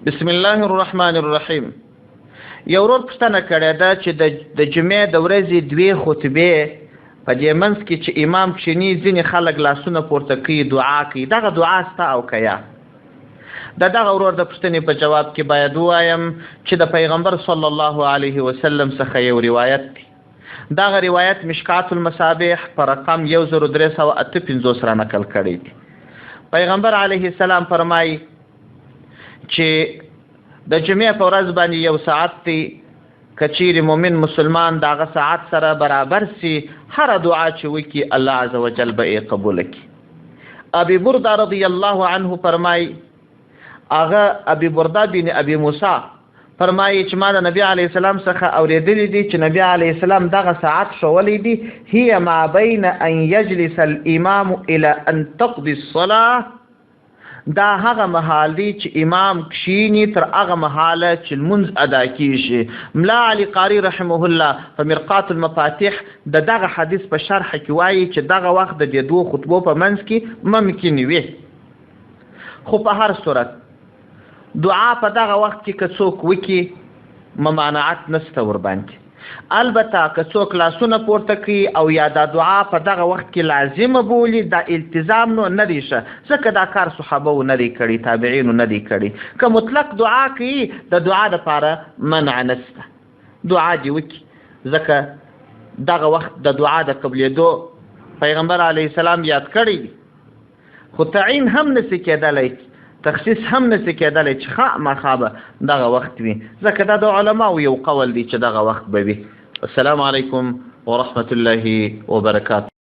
بسم الله الرحمن الرحیم. یو ورور پوښتنه کړې ده چې د جمعې د ورځې 2 خطبې په دې منځ کې چې امام کښیني ځینې خلک لاسونه پورته کوي دعا کوي، دغه دعا سته او که یا؟ د دغه ورور د پوښتنې په جواب کې باید ووایم چې د پیغمبر صلی الله علیه وسلم څخه یو روایت دی. دغه روایت مشکات المصابیح په رقم 1358 سره نقل کړی دی. پیغمبر علیه السلام فرمایي چې د جمعې په ورځ باندې 1 ساعت دی، که چیرې مؤمن مسلمان دغه ساعت سره برابر سي، هر دعا چې وکړي الله عز وجل به یې قبوله کړي. ابي برده رضی الله عنه فرمایي، هغه ابي برده بن ابي موسی فرمایي چې ما د نبی علیه السلام څخه اورېدلی دي چې نبی علیه السلام دغه ساعت ښولی دي: هي ما بین ان یجلس الامام الى ان تقضي الصلاه، دا هغه مهال دی چې امام کښیني تر هغه مهاله چې لمونځ ادا کیږي. ملا علي قاري رحمه الله په مرقات المفاتيح د دغه حدیث په شرح کې وایي چې دغه وخت د دې 2 خطبو په منځ کې ممکن وي. خو په هر صورت دعا په دغه وخت کې که څوک وکړي ممانعت نشته ورباندې. البته که څوک لاسونه پورته کوي او یا دا دعا په دغه وخت کې لازمه بولي، دا التزام نو نه دی ښه، ځکه دا کار صحابه نه دی کړی، تابعینو نه دی کړی. که مطلق دعا کوي د دعا دپاره منع نشته، دعا دې وکړي، ځکه دغه وخت د دعا د قبلېدو پیغمبر علیه السلام یاد کړی دی. خو تعین هم نشي کېدلی، تخصیص هم نشي کېدلی چې خامخا به دغه وخت وي، ځکه دا د علماو یو قول دی چې دغه وخت به وي. السلام علیکم ورحمة الله وبرکاته.